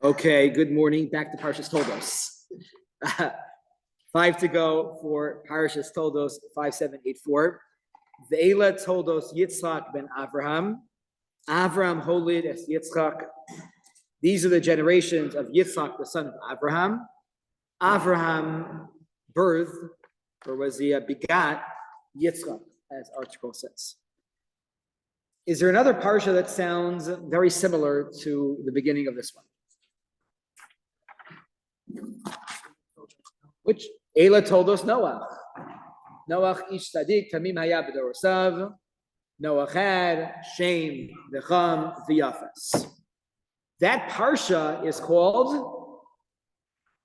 Okay, good morning. Back to Parshas Toldos. 5 to go for Parshas Toldos 5784. Ve'ela Toldos Yitzchak ben Avraham. Avraham holid es Yitzchak. These are the generations of Yitzchak, the son of Avraham. Avraham birthed, or was he begat, Yitzchak, as article says. Is there another parsha that sounds very similar to the beginning of this one? Which Ela told us Noah. Noah ish tzaddik tamim haya b'dorosav. Noah had Shem, V'cham, V'yafes. That parsha is called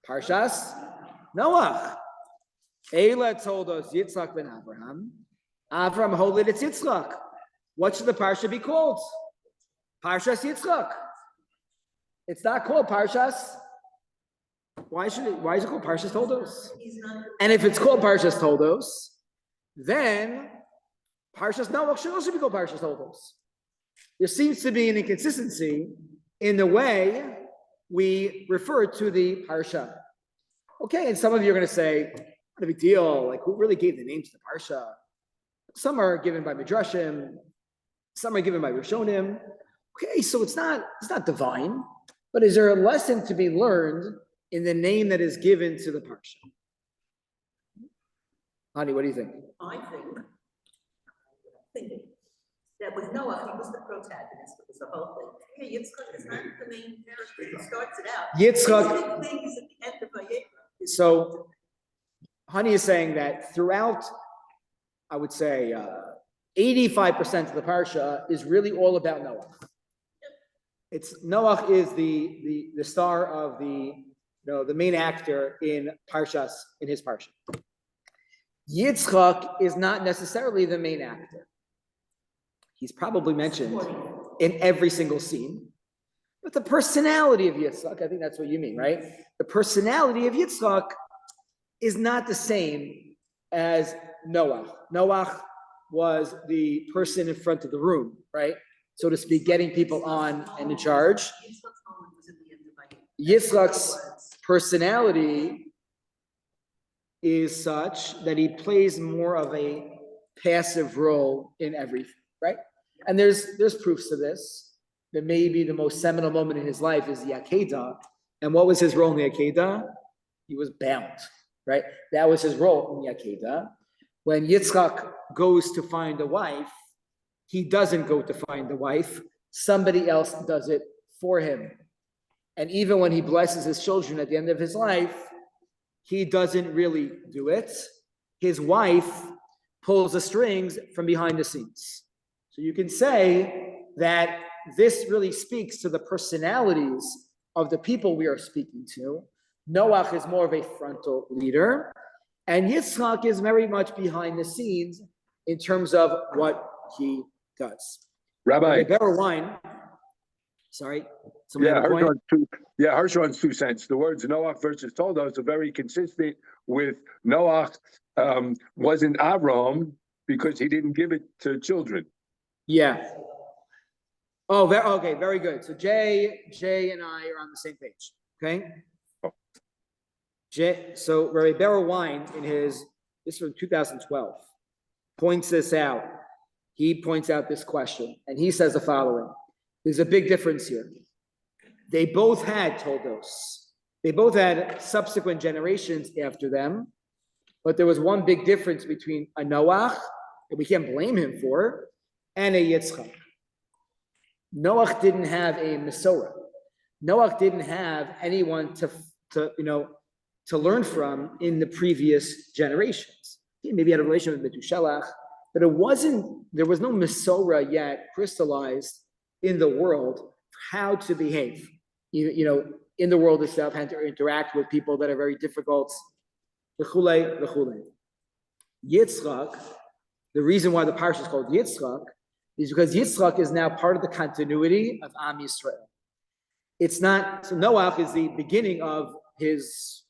Parshas Noah. Ela told us Yitzchak ben Avraham. Avraham holid it's Yitzchak. What should the parsha be called? Parshas Yitzchak. It's not called Parshas. Why is it called Parshas Toldos? And if it's called Parshas Toldos, then Parshas Noach should also be called Parshas Toldos. There seems to be an inconsistency in the way we refer to the Parsha. Okay, and some of you are going to say, what a big deal, like who really gave the name to the Parsha? Some are given by Midrashim, some are given by Rishonim. Okay, so it's not divine, but is there a lesson to be learned in the name that is given to the parsha? Honey, what do you think? I think that with Noah, he was the protagonist. It was the whole thing. Hey, Yitzchak is not the main character. He starts it out. Yitzchak. The big thing is at the end of Vayikra. So, Honey is saying that throughout, I would say, 85% of the parsha is really all about Noah. It's Noah is the star of the main actor in his parsha. Yitzchak is not necessarily the main actor. He's probably mentioned in every single scene. But the personality of Yitzchak, I think that's what you mean, right? The personality of Yitzchak is not the same as Noah. Noah was the person in front of the room, right? So to speak, getting people on and in charge. Yitzchak's personality is such that he plays more of a passive role in everything, right? And there's proofs to this. That maybe the most seminal moment in his life is the Akedah. And what was his role in the Akedah? He was bound, right? That was his role in the Akedah. When Yitzchak goes to find a wife, he doesn't go to find the wife. Somebody else does it for him. And even when he blesses his children at the end of his life, he doesn't really do it. His wife pulls the strings from behind the scenes. So you can say that this really speaks to the personalities of the people we are speaking to. Noach is more of a frontal leader, and Yitzchak is very much behind the scenes in terms of what he does. Rabbi. Better wine. Sorry. Harshon's 2 cents. The words Noach versus Toldos are very consistent with Noach wasn't Avraham because he didn't give it to children. Yeah. Oh, okay, very good. So Jay and I are on the same page. Okay. So Rabbi Wine this is from 2012, points this out. He points out this question, and he says the following. There's a big difference here. They both had Toldos. They both had subsequent generations after them, but there was one big difference between a Noach, that we can't blame him for, and a Yitzchak. Noach didn't have a Mesorah. Noach didn't have anyone to learn from in the previous generations. He maybe had a relationship with Metushelach, but there was no Mesorah yet crystallized in the world how to behave, in the world itself, how to interact with people that are very difficult. Yitzchak, the reason why the parsha is called Yitzchak is because Yitzchak is now part of the continuity of Am Yisrael. It's not, so Noach is the beginning of his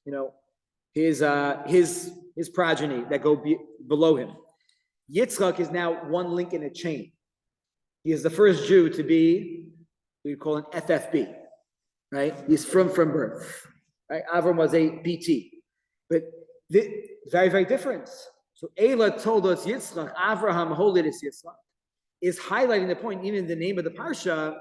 progeny that go below him. Yitzchak is now one link in a chain. He is the first Jew to be, we call an FFB, right? He's from birth, right? Avram was a BT, but very, very different. So Eila told us Yitzchak, Avraham, holy is Yitzchak, is highlighting the point, even in the name of the Parsha,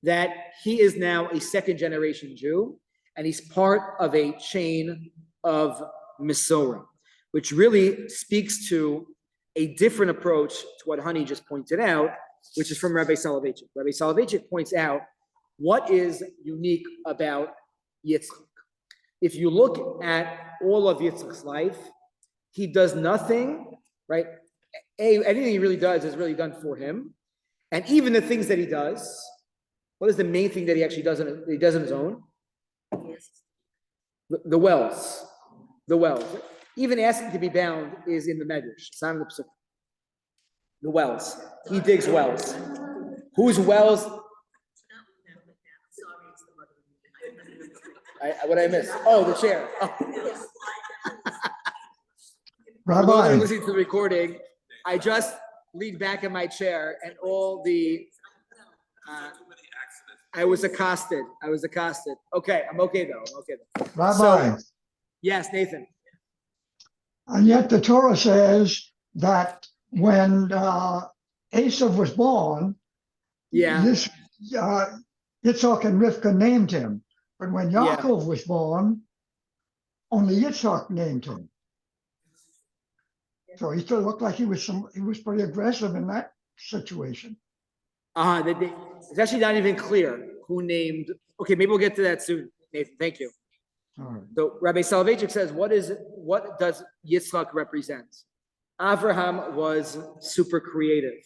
that he is now a second generation Jew, and he's part of a chain of Mesorah, which really speaks to a different approach to what Honey just pointed out, which is from Rabbi Soloveitchik. Rabbi Soloveitchik points out what is unique about Yitzchak. If you look at all of Yitzchak's life, he does nothing, right? Anything he really does is really done for him. And even the things that he does, what is the main thing that he actually does on his own? Yes. The wells. The wells. Even asking to be bound is in the Medrash. It's not in the Pesach. The wells. He digs wells. Whose wells? What I miss? Oh, the chair. Oh. For those that are listening to the recording, I just leaned back in my chair and all the I was accosted. Okay, I'm okay though. Rabbi, So, yes, Nathan. and yet the Torah says that when Esav was born, Yeah. this Yitzhak and Rivka named him. But when Yaakov was born, only Yitzhak named him. So he still looked like he was pretty aggressive in that situation. It's actually not even clear who named. Okay, maybe we'll get to that soon, Nathan. Thank you. All right. So Rabbi Soloveitchik says, what does Yitzchak represent? Avraham was super creative.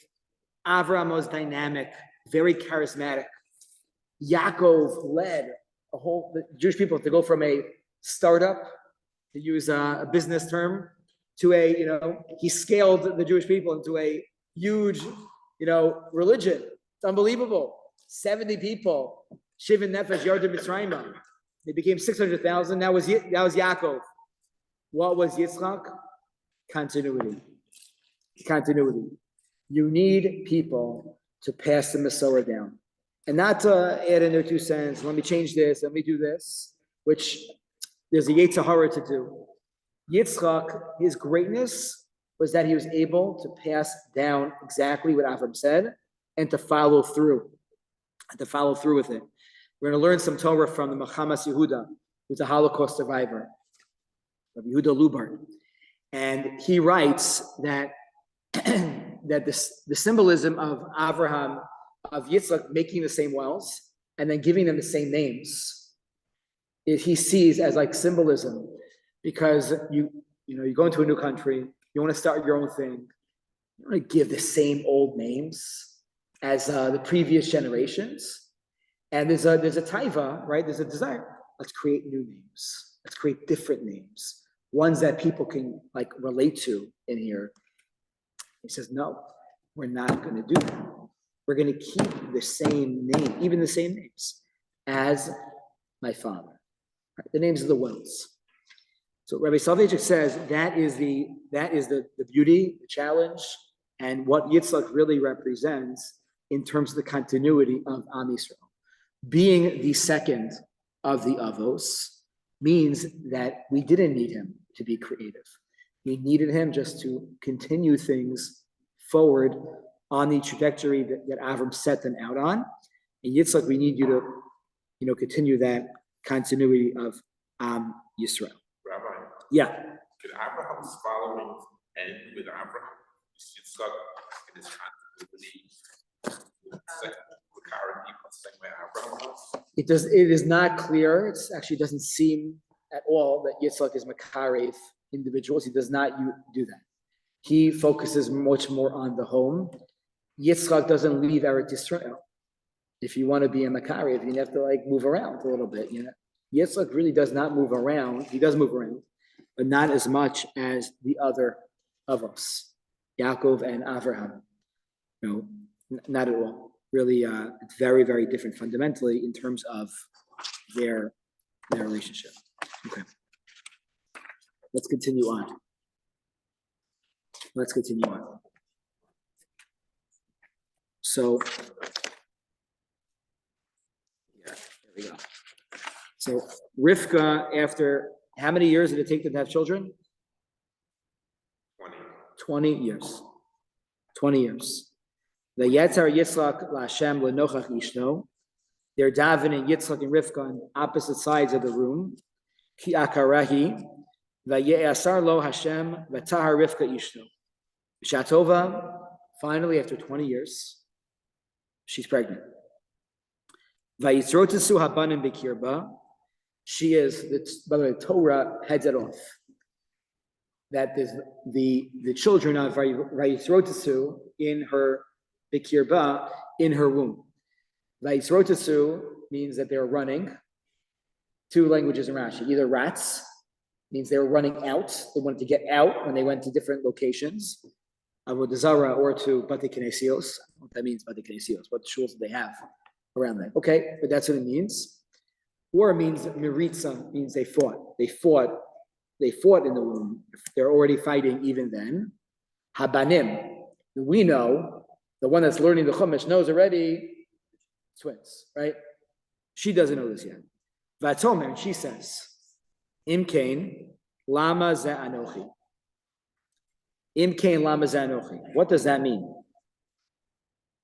Avraham was dynamic, very charismatic. Yaakov led the Jewish people to go from a startup, to use a business term, to he scaled the Jewish people into a huge, religion. It's unbelievable. 70 people, Shivin Nefesh, Yardim Mitzrayim. They became 600,000. That was Yaakov. What was Yitzchak? Continuity. You need people to pass the Mesorah down. And not to add in their 2 cents, let me change this, let me do this, which there's a Yetzer Hara to do. Yitzchak, his greatness was that he was able to pass down exactly what Avram said and to follow through with it. We're going to learn some Torah from the Machamas Yehuda, who's a Holocaust survivor, Rabbi Yehuda Lubart. And he writes that, the symbolism of Avraham, of Yitzchak making the same wells and then giving them the same names, he sees as like symbolism, because you go into a new country, you want to start your own thing, you want to give the same old names as the previous generations, and there's a taiva, right? There's a desire. Let's create new names. Let's create different names, ones that people can like relate to in here. He says, no, we're not going to do that. We're going to keep the same name, even the same names as my father. Right? The names of the wells. So Rabbi Soloveitchik says that is the beauty, the challenge, and what Yitzchak really represents in terms of the continuity of Am Yisrael. Being the second of the Avos means that we didn't need him to be creative. We needed him just to continue things forward on the trajectory that Avram set them out on. And Yitzchak, we need you to, continue that continuity of Yisrael. Rabbi, Yeah. could Abraham's following end with Abraham? Yitzchak in his continuity, the same way Abraham was? It is not clear. It actually doesn't seem at all that Yitzchak is Makarev individuals. He does not do that. He focuses much more on the home. Yitzchak doesn't leave Eretz Yisrael. If you want to be a Makarev, you have to move around a little bit. Yitzchak really does not move around. He does move around, but not as much as the other of us, Yaakov and Avraham. Not at all. Really, it's very, very different fundamentally in terms of their relationship. Okay. Let's continue on. So, yeah, there we go. So Rivka, after how many years did it take them to have children? 20. 20 years. 20 years. The Yetzar Yitzchak Lashem Lenochach Ishno. They're davening Yitzchak and Rivka on opposite sides of the room. Ki akarahi. Vayasar lo Hashem v'tahar Rivka Ishno. Shatova, finally, after 20 years, she's pregnant. Vayitzrotesu habanim b'kirba. She is, by the way, Torah heads it off. That is the children of Vayitzrotesu in her b'kirba, in her womb. Vayitzrotesu means that they're running. Two languages in Rashi. Either rats, means they were running out. They wanted to get out when they went to different locations. Avodah Zarah or to Bate Kinesios. What that means, Bate Kinesios. What shuls do they have around them? Okay, but that's what it means. Or it means Miritza, means they fought. They fought in the womb. They're already fighting even then. Habanim. We know, the one that's learning the Chumash knows already, twins, right? She doesn't know this yet. Vatomer, and she says, Imkain, lama za'anochi. Imkain lama za'anochi. What does that mean?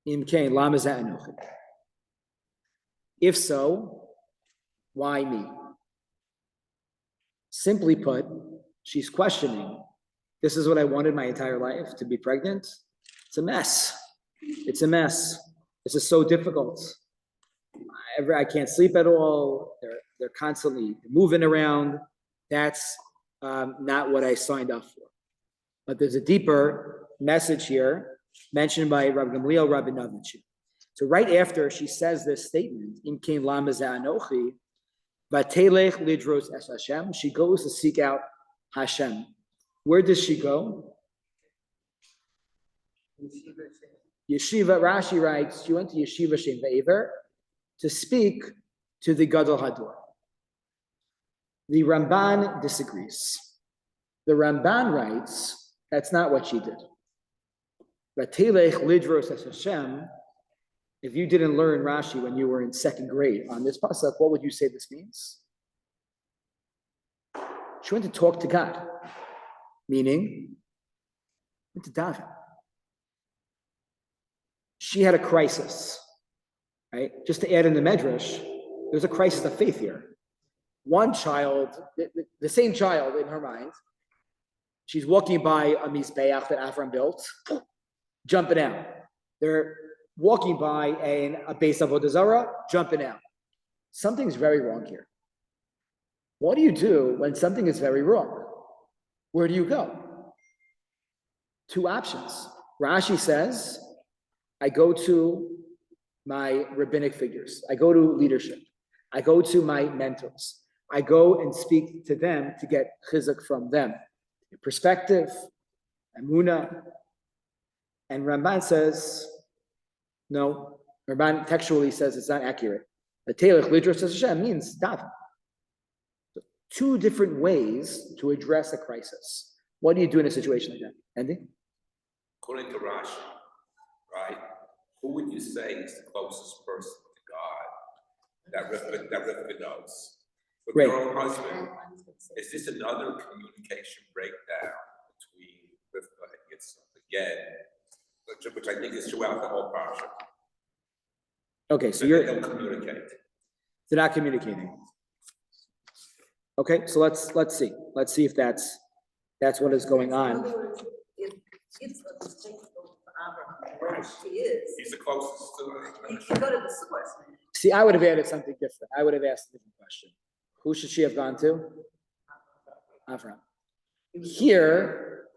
Imkain lama za'anochi. If so, why me? Simply put, she's questioning. This is what I wanted my entire life, to be pregnant. It's a mess. It's a mess. This is so difficult. I can't sleep at all. They're constantly moving around. That's not what I signed up for. But there's a deeper message here mentioned by Rabbi Gamliel Rabinovich. So right after she says this statement, Im kein lama za'anochi, vatelech lidros es Hashem, she goes to seek out Hashem. Where does she go? Yeshiva, Rashi writes, she went to Yeshiva Shem Ve'ever to speak to the Gadol Hador. The Ramban disagrees. The Ramban writes, that's not what she did. Vatelech lidros es Hashem. If you didn't learn Rashi when you were in second grade on this pasuk, what would you say this means? She went to talk to God, meaning went to daven. She had a crisis, right? Just to add in the medrash, there's a crisis of faith here. One child, the same child in her mind, she's walking by a mizbeach that Avram built, jumping out. They're walking by a base of Avodah Zarah, jumping out. Something's very wrong here. What do you do when something is very wrong? Where do you go? Two options. Rashi says, I go to my rabbinic figures. I go to leadership. I go to my mentors. I go and speak to them to get chizuk from them. Perspective, emunah. And Ramban says, no. Ramban textually says it's not accurate. The Telech Lidros Hashem means daven. Two different ways to address a crisis. What do you do in a situation like that? Andy? According to Rashi, right? Who would you say is the closest person to God that Rivka knows? With Right. your own husband, is this another communication breakdown between Rivka and Yitzchak again, which I think is throughout the whole parsha? Okay, so They don't communicate. they're not communicating. Okay, so let's see. Let's see if that's what is going In on. other words, if Yitzchak is faithful to Abraham, where she is, He's the closest to you it. can go to the source. See, I would have added something different. I would have asked a different question. Who should she have gone to? Avram. Here,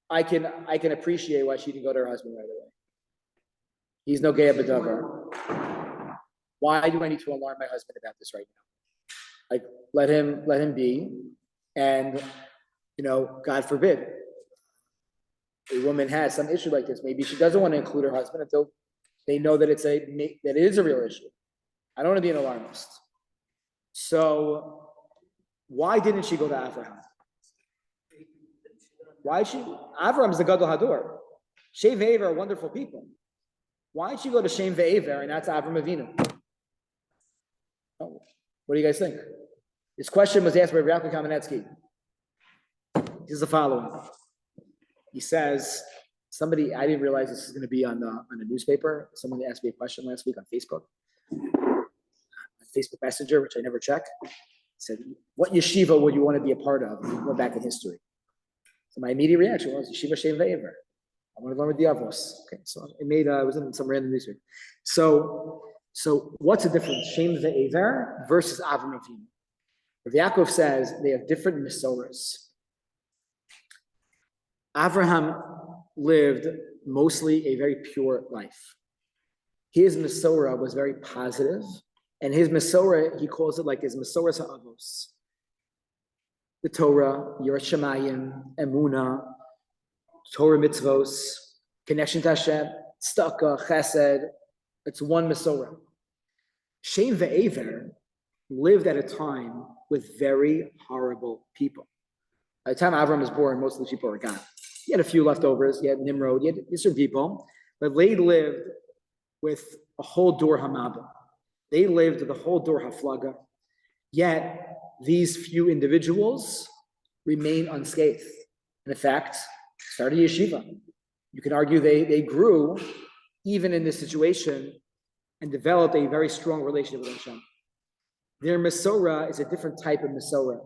I can appreciate why she didn't go to her husband right away. He's no gay b'davar. Why do I need to alarm my husband about this right now? Like, let him be, and God forbid, a woman has some issue like this. Maybe she doesn't want to include her husband until they know that it is a real issue. I don't want to be an alarmist. So, why didn't she go to Avraham? Why Avram's the Gadol Hador. Shem ve'ever are wonderful people. Why did she go to Shem ve'ever and not to Avram Avinu? Oh, What do you guys think? This question was asked by Rabbi Kamenetsky. This is the following. He says, somebody, I didn't realize this is going to be on the newspaper. Someone asked me a question last week on Facebook. Facebook Messenger, which I never check. He said, what yeshiva would you want to be a part of? Go back in history. So my immediate reaction was Yeshiva Shem Ve'ever. I want to learn with the Avos. Okay, so it was in some random newspaper. So what's the difference? Shem Ve'ever versus Avram Avinu. Rav Yaakov says they have different Mesoras. Avraham lived mostly a very pure life. His Mesorah was very positive, and his Mesorah, he calls it like his Mesorah Ha'avos. The Torah, Yirat Shamayim, Emunah, Torah mitzvos, connection to Hashem, tzedakah, chesed. It's one Mesorah. Shem Ve'ever lived at a time with very horrible people. By the time Avram was born, most of the people were gone. He had a few leftovers. He had Nimrod. He had certain people, but they lived with a whole Dor Hamabah. They lived with a whole Dor Haflaga. Yet these few individuals remain unscathed. And in fact, started yeshiva. You can argue they grew even in this situation and developed a very strong relationship with Hashem. Their Mesorah is a different type of Mesorah.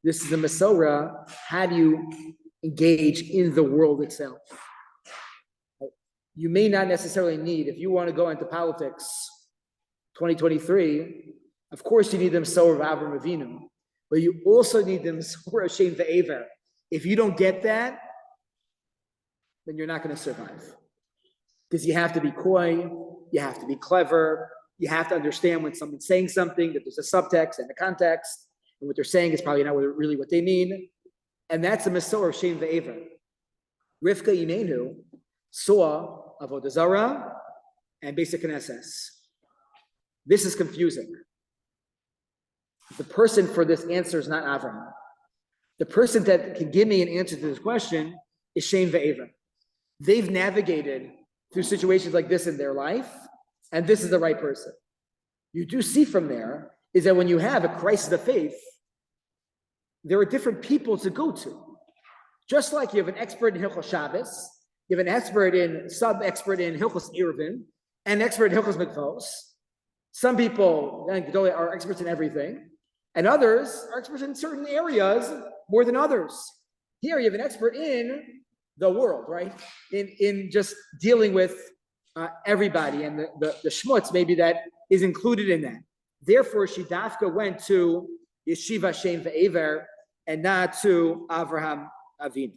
This is a Mesorah. How do you engage in the world itself? You may not necessarily need, if you want to go into politics 2023, of course you need the Mesorah of Avraham Avinu, but you also need the Mesorah of Shem Ve'ever. If you don't get that, then you're not going to survive. Because you have to be coy, you have to be clever, you have to understand when someone's saying something, that there's a subtext and a context, and what they're saying is probably not really what they mean. And that's the Mesorah of Shem Ve'ever. Rivka Imenu saw Avodah Zarah and Basic Knesses. This is confusing. The person for this answer is not Avraham. The person that can give me an answer to this question is Shem Ve'ever. They've navigated through situations like this in their life, and this is the right person. You do see from there is that when you have a crisis of faith, there are different people to go to. Just like you have an expert in Hilchos Shabbos, you have an sub-expert in Hilchos Eruvin, and an expert in Hilchos Mikvos. Some people are experts in everything, and others are experts in certain areas more than others. Here you have an expert in the world, right? In just dealing with everybody, and the shmutz maybe that is included in that. Therefore, she dafka went to Yeshiva Shem Ve'ever and not to Avraham Avinu.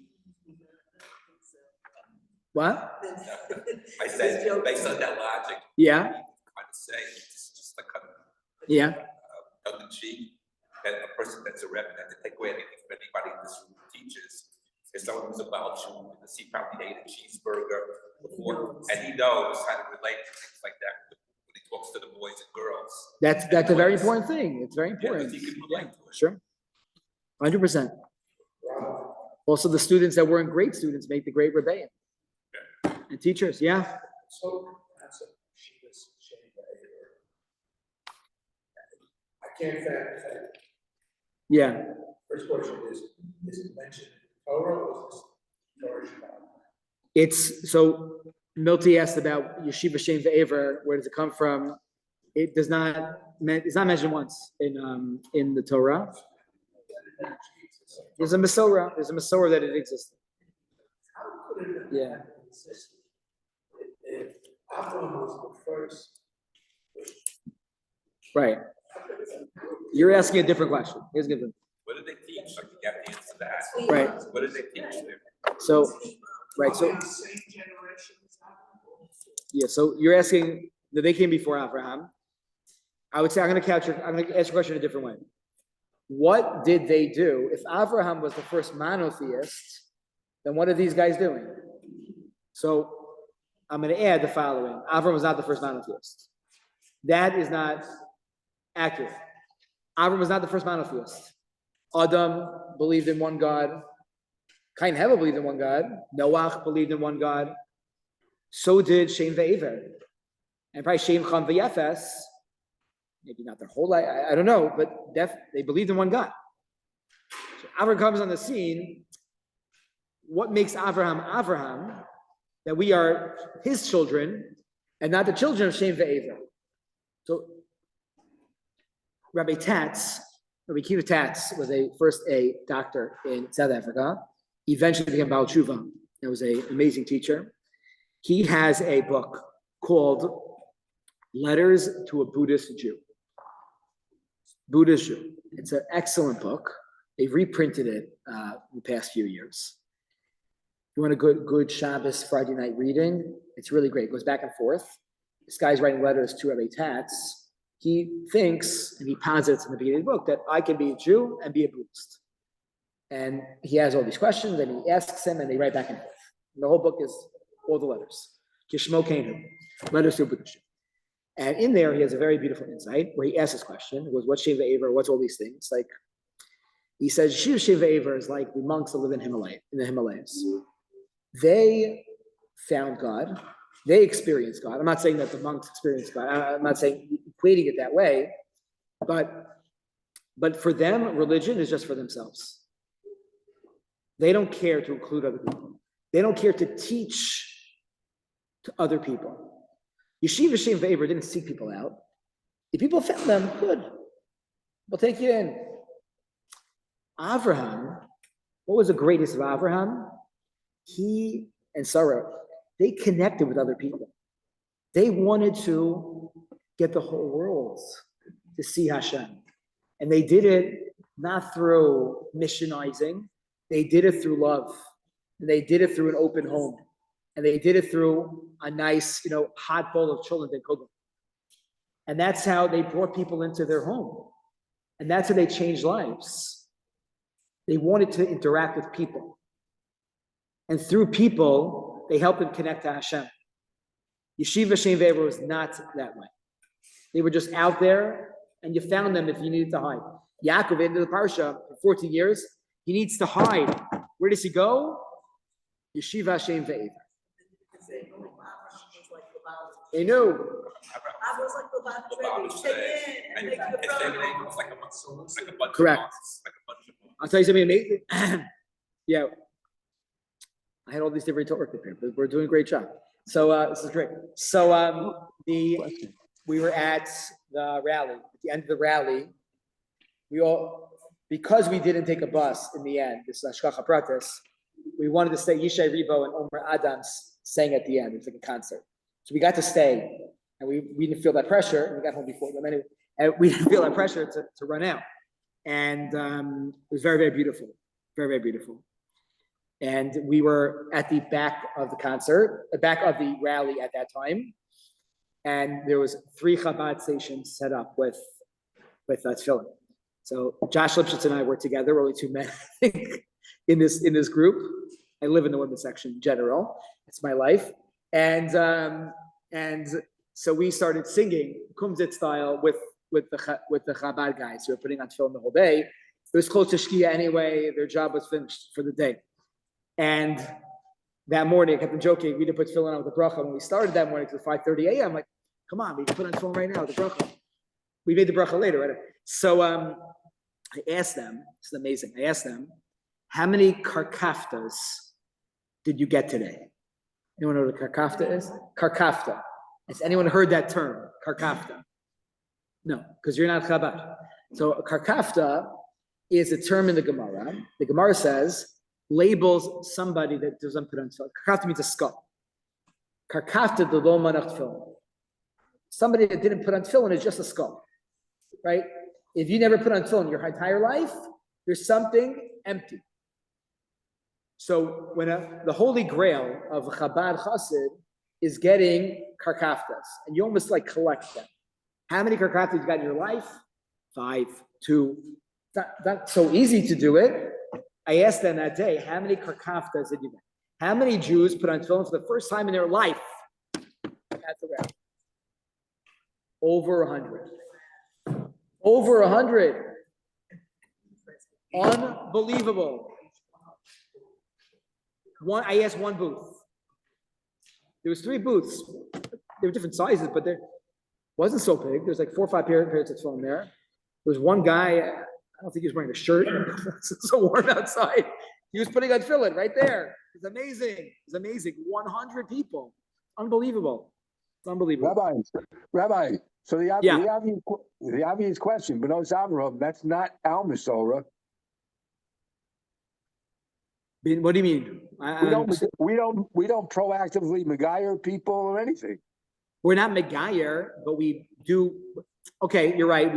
What? I said, based on that logic. Yeah. Kind of say, just like tongue in cheek, that a person that's a Rebbe, that to take away anything from anybody in this room teaches, is someone who's about you, because he probably ate a cheeseburger before, and he knows how to relate to things like that when he talks to the boys and girls. That's a very important thing. It's very important. Yeah, he can relate to it. Sure. 100%. Also, the students that weren't great students make the great rebellion. And teachers, yeah. So that's a Shiva's Shem Ve'ever. I can't fact. Yeah. First question is it mentioned in Torah or is this Torah Shabbat? It's so Milty asked about Yeshiva Shem Ve'ever. Where does it come from? It does not. It's not mentioned once in the Torah. There's a Mesorah. There's a Mesorah that it existed. How could it have Yeah. existed if Abraham was the first? Right. You're asking a different question. Here's a different. What did they teach? Like, you have to answer that. Right. What did they teach them? So, right. So, Same generation as Abraham. yeah. So you're asking that they came before Abraham. I would say I'm going to ask your question a different way. What did they do? If Abraham was the first monotheist, then what are these guys doing? So I'm going to add the following. Abraham was not the first monotheist. That is not accurate. Abraham was not the first monotheist. Adam believed in one God. Cain and Hevel believed in one God. Noah believed in one God. So did Shem Ve'ever. And probably Shem Cham V'Yefes maybe not their whole life, I don't know, but they believed in one God. So Avraham comes on the scene. What makes Avraham, that we are his children and not the children of Shem ve'Ever? So Rabbi Kiva Tats was first a doctor in South Africa, eventually became Baal Tshuva. He was an amazing teacher. He has a book called Letters to a Buddhist Jew. Buddhist Jew. It's an excellent book. They've reprinted it in the past few years. If you want a good Shabbos Friday night reading, it's really great. It goes back and forth. This guy's writing letters to Rabbi Tats. He thinks, and he posits in the beginning of the book, that I can be a Jew and be a Buddhist. And he has all these questions, and he asks him, and they write back and forth. And the whole book is all the letters. Kishmo Kenu, letters to a Buddhist Jew. And in there, he has a very beautiful insight where he asks this question. He goes, what's Shem ve'Ever? What's all these things? Like, he says, Shiur Shem ve'Ever is like the monks that live in the Himalayas. They found God. They experienced God. I'm not saying that the monks experienced God. I'm not saying equating it that way, but for them, religion is just for themselves. They don't care to include other people. They don't care to teach to other people. Yeshiva Shem ve'Ever didn't seek people out. If people found them, good. We'll take you in. Avraham, what was the greatest of Avraham? He and Sarah, they connected with other people. They wanted to get the whole world to see Hashem. And they did it not through missionizing. They did it through love. And they did it through an open home. And they did it through a nice, hot bowl of children they cooked. And that's how they brought people into their home. And that's how they changed lives. They wanted to interact with people. And through people, they helped them connect to Hashem. Yeshiva Shem ve'Ever was not that way. They were just out there, and you found them if you needed to hide. Yaakov, into the parsha, for 14 years, he needs to hide. Where does he go? Yeshiva Shem ve'Ever. They knew. I was like the Correct. I'll tell you something amazing. Yeah. I had all these different talk here, but we're doing a great job. So this is great. So we were at the rally. At the end of the rally, because we didn't take a bus in the end, this is Hashgacha Pratis, we wanted to stay. Yishai Ribo and Omer Adams sang at the end. It was like a concert. So we got to stay, and we didn't feel that pressure. And we got home before them anyway. And we didn't feel that pressure to run out. And it was very, very beautiful. Very, very beautiful. And we were at the back of the concert, the back of the rally at that time. And there was 3 Chabad stations set up with tefillin. So Josh Lipschitz and I were together. We're only 2 men, I think, in this group. I live in the women's section in general. It's my life. And so we started singing Kumzit style with the Chabad guys who were putting on tefillin the whole day. It was close to Shkia anyway. Their job was finished for the day. And that morning, I kept on joking, we didn't put tefillin on with the bracha. When we started that morning, it was 5:30 a.m. I'm like, come on, we can put on tefillin right now with the bracha. We made the bracha later, right? So I asked them, this is amazing, I asked them, how many karkaftas did you get today? Anyone know what a karkafta is? Karkafta. Has anyone heard that term, karkafta? No, because you're not Chabad. So a karkafta is a term in the Gemara. The Gemara says, labels somebody that doesn't put on tefillin. Karkafta means a skull. Karkafta the lo manach tefillin. Somebody that didn't put on tefillin is just a skull, right? If you never put on tefillin your entire life, there's something empty. So when the holy grail of Chabad Chassid is getting karkaftas, and you almost like collect them. How many karkaftas you got in your life? 5, 2. It's not so easy to do it. I asked them that day, how many karkaftas did you get? How many Jews put on tefillin for the first time in their life? That's the rest. Over 100. Over 100. Unbelievable. I asked one booth. There was 3 booths. They were different sizes, but Wasn't so big. There's like 4 or 5 pairs of tefillin there. There was one guy, I don't think he was wearing a shirt. It's so warm outside. He was putting on tefillin right there. It's amazing. It's amazing. 100 people. Unbelievable. It's unbelievable. Rabbi, so the Yeah. obvious question, but those Avraham, that's not Al Masorah. What do you mean? We don't proactively Megayer people or anything. We're not Megayer, but we do. Okay, you're right.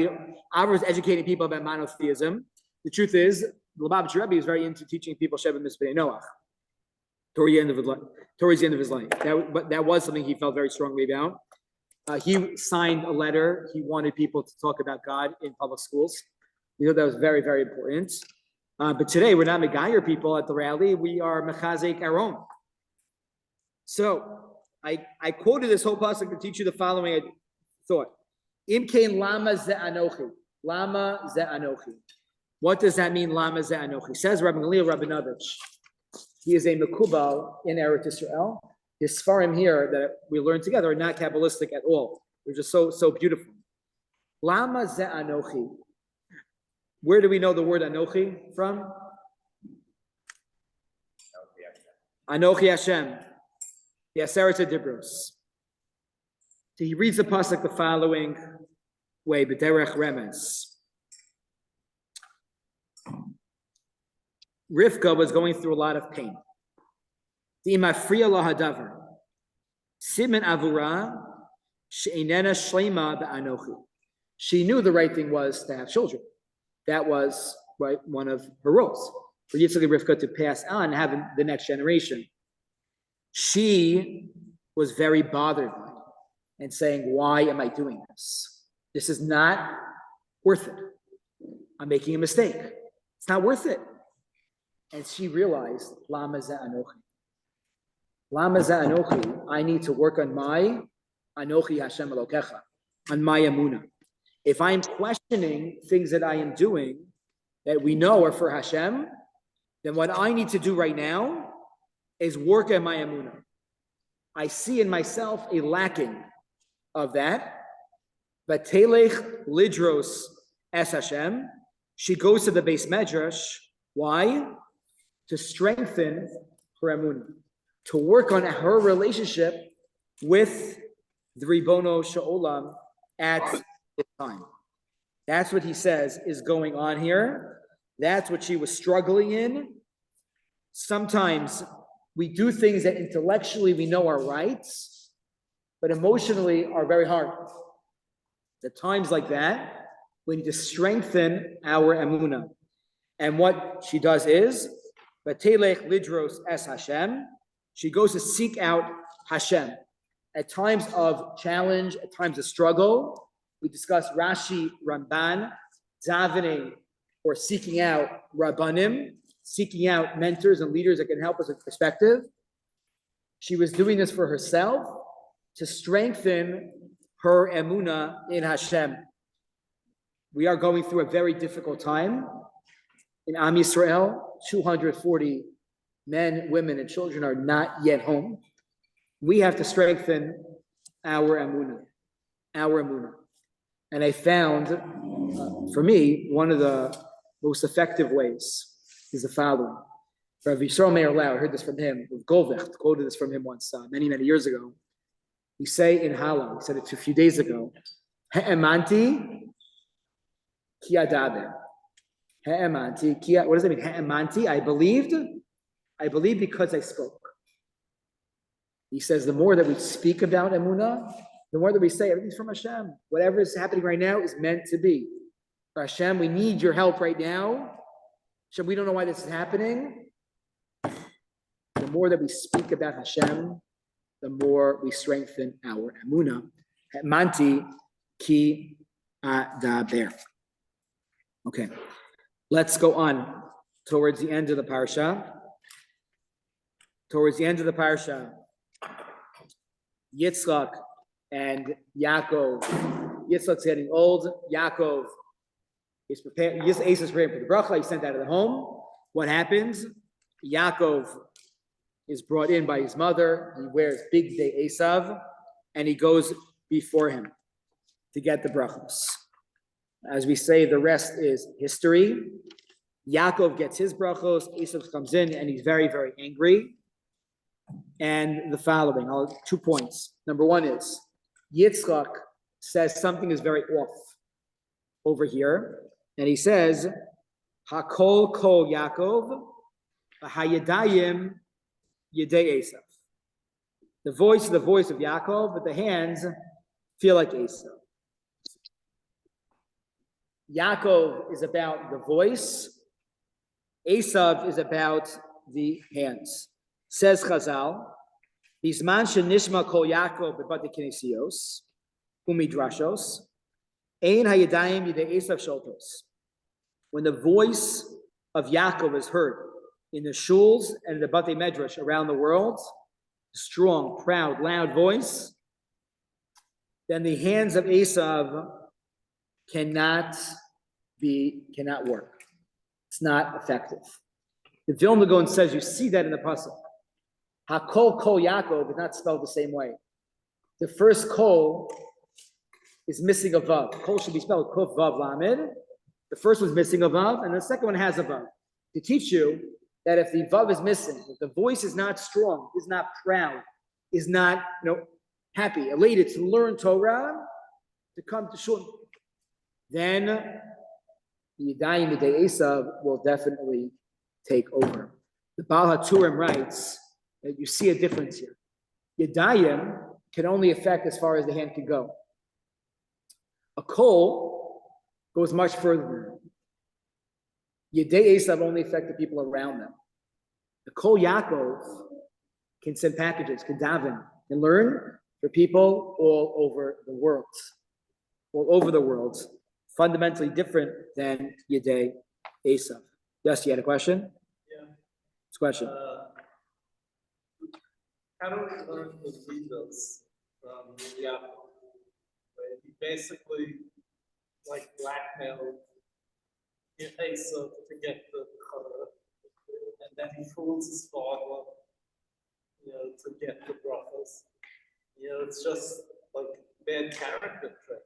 Avram is educating people about monotheism. The truth is, Lubavitch Rebbe is very into teaching people Sheva Mitzvah Noach towards the end of his life. That was something he felt very strongly about. He signed a letter. He wanted people to talk about God in public schools. You know, that was very, very important. But today, we're not Megayer people at the rally. We are Mechazek our own. So, I quoted this whole pasuk to teach you the following thought. Im kein lama ze anochi. Lama ze anochi. What does that mean, lama ze anochi? Says Rabbi Gamliel Rabinovich. He is a Mekubal in Eretz Yisrael. His Sfarim here that we learned together are not Kabbalistic at all. They're just so beautiful. Lama ze anochi. Where do we know the word anochi from? Anochi Hashem. The Aseret Dibros. So he reads the pasuk the following way: B'derech Remez. Rivka was going through a lot of pain. Dimafriya lahadavar. Simen avura she'inena shlema ba'anochi. She knew the right thing was to have children. That was right one of her roles for Yitzchak and Rivka to pass on, having the next generation. She was very bothered by it and saying, "Why am I doing this? This is not worth it. I'm making a mistake. It's not worth it." And she realized, Lama za anochi. Lama za anochi, I need to work on my anochi Hashem Elokecha, on my emunah. If I'm questioning things that I am doing that we know are for Hashem, then what I need to do right now is work on my emunah. I see in myself a lacking of that. But telech lidros es Hashem. She goes to the Beis Medrash. Why? To strengthen her emunah, to work on her relationship with the Ribono Sha'olam at this time. That's what he says is going on here. That's what she was struggling in. Sometimes we do things that intellectually we know are right, but emotionally are very hard. At times like that, we need to strengthen our emunah. And what she does is, Vatelech lidros es Hashem, she goes to seek out Hashem. At times of challenge, at times of struggle, we discuss Rashi, Ramban, davening, or seeking out Rabbanim, seeking out mentors and leaders that can help us with perspective. She was doing this for herself to strengthen her emunah in Hashem. We are going through a very difficult time in Am Yisrael. 240 men, women, and children are not yet home. We have to strengthen our emunah, And I found, for me, one of the most effective ways is the following. Rabbi Yisrael Meir Lau, I heard this from him, with Golvecht, quoted this from him once, many, many years ago. We say in Hala, he said it a few days ago, He'emanti ki adaber. He'emanti ki, what does it mean? He'emanti, I believed because I spoke. He says the more that we speak about emunah, the more that we say everything's from Hashem. Whatever is happening right now is meant to be. For Hashem, we need your help right now. Hashem, we don't know why this is happening. The more that we speak about Hashem, the more we strengthen our emunah. Manti ki adaber. Okay, let's go on towards the end of the parsha. Yitzchak and Yaakov. Yitzchak's getting old. Yaakov is prepared. Esau is preparing for the bracha. He's sent out of the home. What happens? Yaakov is brought in by his mother. He wears big day Esav, and he goes before him. to get the brachos. As we say, the rest is history. Yaakov gets his brachos, Esav comes in, and he's very, very angry. And the following, 2 points. Number one is, Yitzchak says something is very off over here. And he says, Hakol kol Yaakov, hayadayim yedei Esav. The voice is the voice of Yaakov, but the hands feel like Esav. Yaakov is about the voice. Esav is about the hands. Says Chazal, Bisman shenishma kol Yaakov bebate kinesios umidrashos ein hayadayim yedei Esav sholtos. When the voice of Yaakov is heard in the shuls and the Batei Medrash around the world, strong, proud, loud voice, then the hands of Esav cannot work. It's not effective. The Vilna Gaon says you see that in the pasuk. Hakol kol Yaakov is not spelled the same way. The first kol is missing a vav. Kol should be spelled kuf vav lamed. The first one's missing a vav, and the second one has a vav. To teach you that if the vav is missing, if the voice is not strong, is not proud, is not happy, elated to learn Torah, to come to shul, then the Yadayim Yedei Esav will definitely take over. The Baal HaTurim writes that you see a difference here. Yadayim can only affect as far as the hand can go. A kol goes much further. Yedei Esav only affect the people around them. The kol Yaakov can send packages, can daven, and learn for people all over the world. All over the world. Fundamentally different than Yedei Esav. Yes, you had a question? Yeah. What's the question? How do we learn the leaders from Yaakov? Where he basically blackmailed Esav to get the Torah, and then he fools his father, to get the brachos. It's just like bad character trait.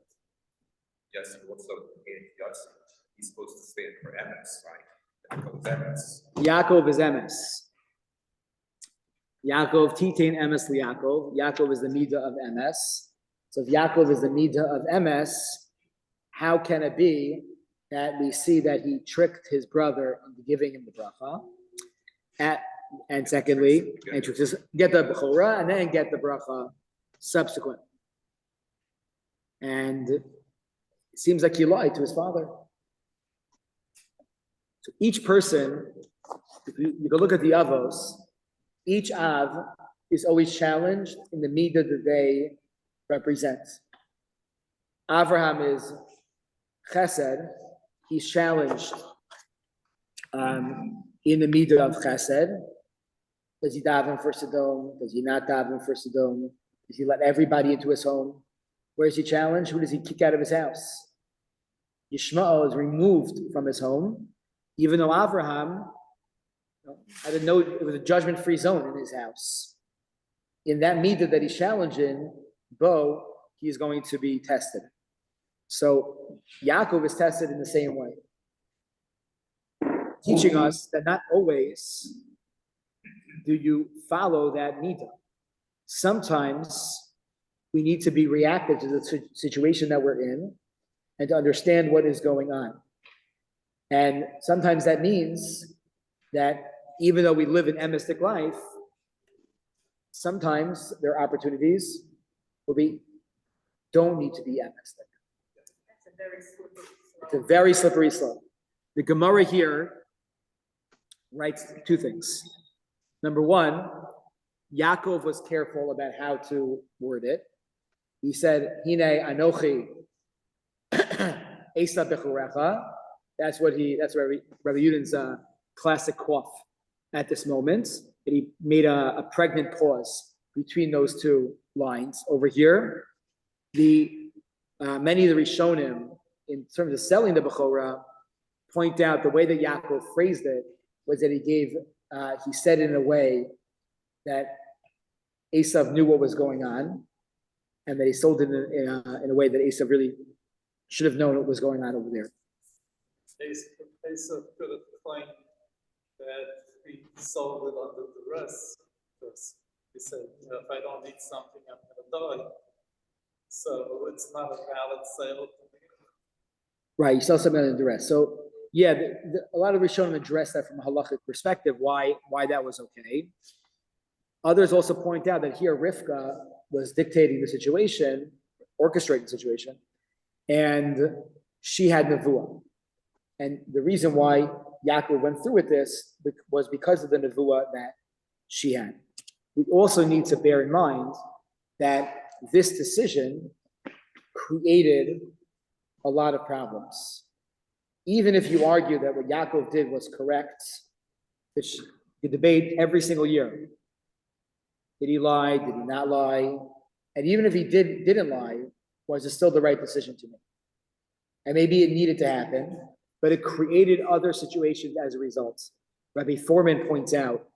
Yes, also he's supposed to stand for MS, right? Yaakov is MS. Yaakov, Titain MS Yaakov. Yaakov is the Midah of MS. So if Yaakov is the Midah of MS, how can it be that we see that he tricked his brother into giving him the bracha? And secondly, get the bechora and then get the bracha subsequent. And it seems like he lied to his father. So each person, if you can look at the avos, each av is always challenged in the midah that they represent. Avraham is chesed, he's challenged in the midah of chesed. Does he daven for Sodom? Does he not daven for Sodom? Does he let everybody into his home? Where is he challenged? Who does he kick out of his house? Yishmael is removed from his home, even though Avraham, I didn't know it was a judgment-free zone in his house. In that midah that he's challenging, he is going to be tested. So Yaakov is tested in the same way, teaching us that not always do you follow that midah. Sometimes we need to be reactive to the situation that we're in and to understand what is going on. And sometimes that means that even though we live an emistic life, sometimes there are opportunities where we don't need to be emistic. That's a very slippery slope. It's a very slippery slope. The Gemara here writes two things. Number one, Yaakov was careful about how to word it. He said, Hine Anochi Esav Bechurecha. That's Rabbi Yudan's classic quaff at this moment. And he made a pregnant pause between those two lines. Over here, many of the Rishonim, in terms of selling the Bechorah, point out the way that Yaakov phrased it was that he said it in a way that Esav knew what was going on. and that he sold it in a way that Esav really should have known what was going on over there. Esav could have claimed that he sold it under duress, because he said, if I don't eat something, I'm gonna die. So it's not a valid sale to me. Right, you sell something under duress. So yeah, a lot of Rishonim address that from a halachic perspective, why that was okay. Others also point out that here Rivka was dictating the situation, orchestrating the situation, and she had nevuah. And the reason why Yaakov went through with this was because of the nevuah that she had. We also need to bear in mind that this decision created a lot of problems. Even if you argue that what Yaakov did was correct, which you debate every single year. Did he lie? Did he not lie? And even if he didn't lie, was it still the right decision to make? And maybe it needed to happen, but it created other situations as a result. Rabbi Foreman points out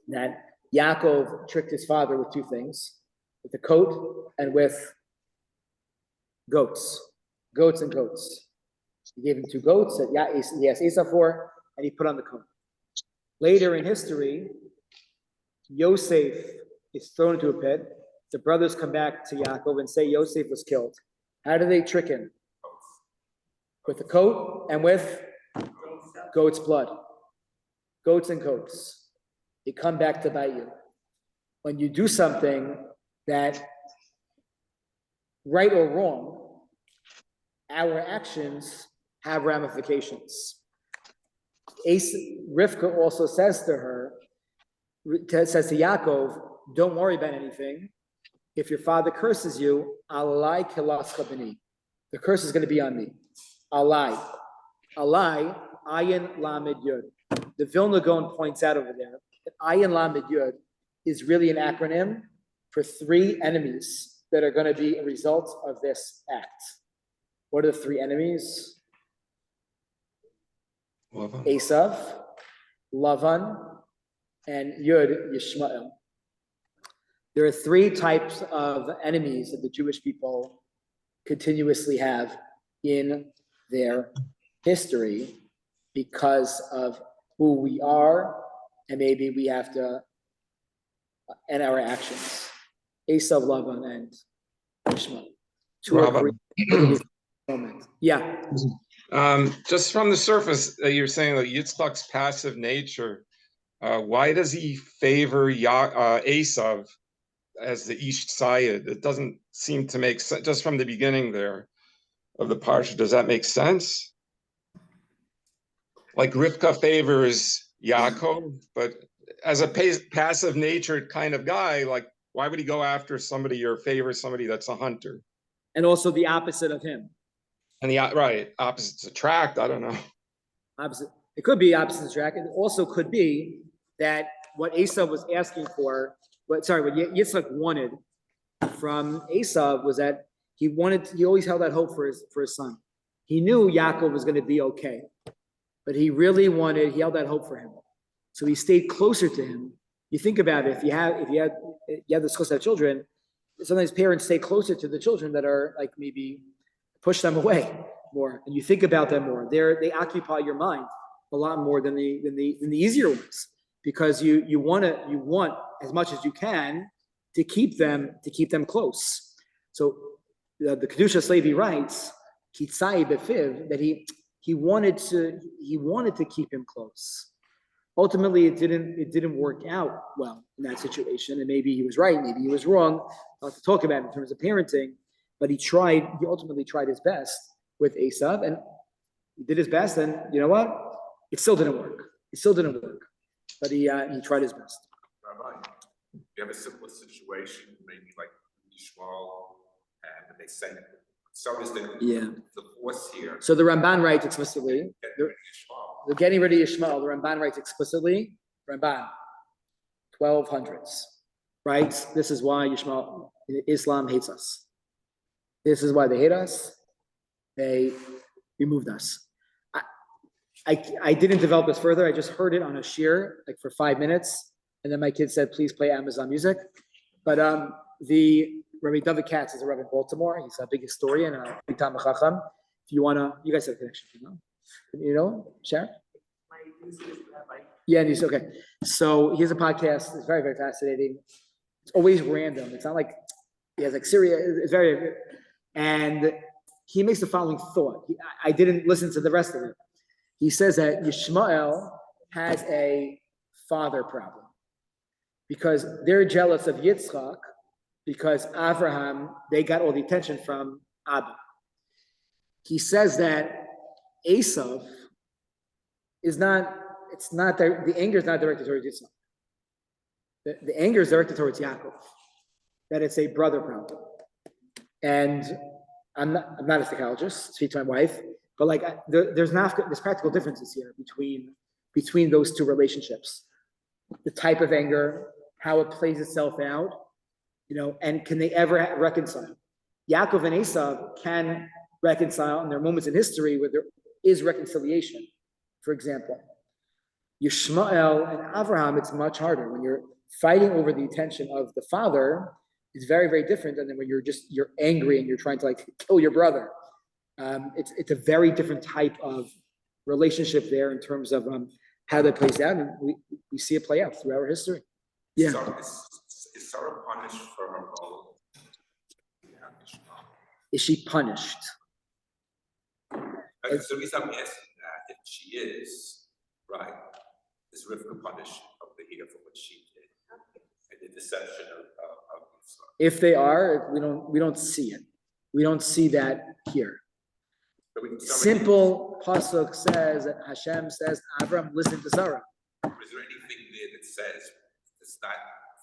that Yaakov tricked his father with two things, with the coat and with goats and goats. He gave him two goats that he asked Esau for, and he put on the coat. Later in history, Yosef is thrown into a pit. The brothers come back to Yaakov and say Yosef was killed. How do they trick him? With the coat and with goat's blood. Goats and coats. They come back to bite you. When you do something that, right or wrong, our actions have ramifications. Rivka also says to Yaakov, don't worry about anything. If your father curses you, alai kelascha b'ni. The curse is going to be on me. Alai, ayin lamed yud. The Vilna Gaon points out over there that ayin lamed yud is really an acronym for three enemies that are going to be a result of this act. What are the three enemies? Esav, Lavan, and Yud Yishmael. There are three types of enemies that the Jewish people continuously have in their history because of who we are, and maybe we have to, and our actions. Esav, Lavan, and Yishmael. Yeah. Just from the surface, you're saying that Yitzchak's passive nature. Why does he favor Esav as the Ish Sayed? It doesn't seem to make sense. Just from the beginning there of the parsha, does that make sense? Like Rivka favors Yaakov, but as a passive natured kind of guy, like why would he go after somebody or favor somebody that's a hunter? And also the opposite of him. And opposites attract. I don't know. Opposite. It could be opposites attract. It also could be that what Esav was asking for, what Yitzchak wanted from Esav was that he always held that hope for his son. He knew Yaakov was going to be okay, but he held that hope for him. So he stayed closer to him. You think about it, if you have this close to have children, sometimes parents stay closer to the children that are like maybe push them away more, and you think about them more. They occupy your mind a lot more than the easier ones, because you want as much as you can to keep them close. So the Kedushas Levi writes, Kitzai befiv, that he wanted to keep him close. Ultimately, it didn't work out well in that situation, and maybe he was right, maybe he was wrong. I'll have to talk about it in terms of parenting, but he ultimately tried his best with Esav, and he did his best, and you know what? It still didn't work. But he tried his best. Rabbi, you have a simple situation, maybe like Yishmael, and they say, so is the force here. So the Ramban writes explicitly, The getting rid of Yishmael, the Ramban writes explicitly, 1200s, right? This is why Islam hates us. This is why they hate us. They removed us. I didn't develop this further. I just heard it on a shiur, like for 5 minutes. And then my kid said, please play Amazon Music. But Rabbi David Katz is a Rabbi in Baltimore. He's a big historian, a big Talmid Chacham. If you wanna, you guys have a connection, you know, Sharon? My use is Rabbi. Yeah, and he's okay. So he has a podcast. It's very, very fascinating. It's always random. It's not like he has like Syria. It's very, and he makes the following thought. I didn't listen to the rest of it. He says that Yishmael has a father problem because they're jealous of Yitzchak because Abraham, they got all the attention from Abba. He says that Esav is not, it's not, the anger is not directed towards Yitzchak. The anger is directed towards Yaakov, that it's a brother problem. And I'm not a psychologist, speak to my wife, but like there's practical differences here between those two relationships. The type of anger, how it plays itself out, you know, and can they ever reconcile? Yaakov and Esav can reconcile, and there are moments in history where there is reconciliation. For example, Yishmael and Avraham, it's much harder. When you're fighting over the attention of the father, it's very, very different than when you're angry and you're trying to like kill your brother. It's a very different type of relationship there in terms of how that plays out, and we see it play out throughout our history. Yeah. Is Sarah punished for her role? Is she punished? Because the reason I'm asking that, if she is, right, is Rivka punished of the here for what she did and the deception of Esau? If they are, we don't see it. We don't see that here. Simple pasuk says that Hashem says, Avram, listen to Sarah. Is there anything there that says it's not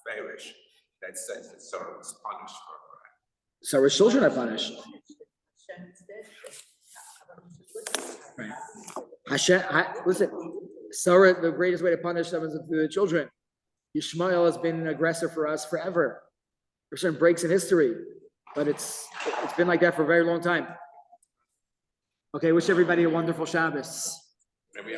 fairish that says that Sarah was punished for her act? Sarah's children are punished. Right. Hashem, listen, Sarah, the greatest way to punish them is through the children. Yishmael has been an aggressor for us forever. There's certain breaks in history, but it's been like that for a very long time. Okay, wish everybody a wonderful Shabbos. Maybe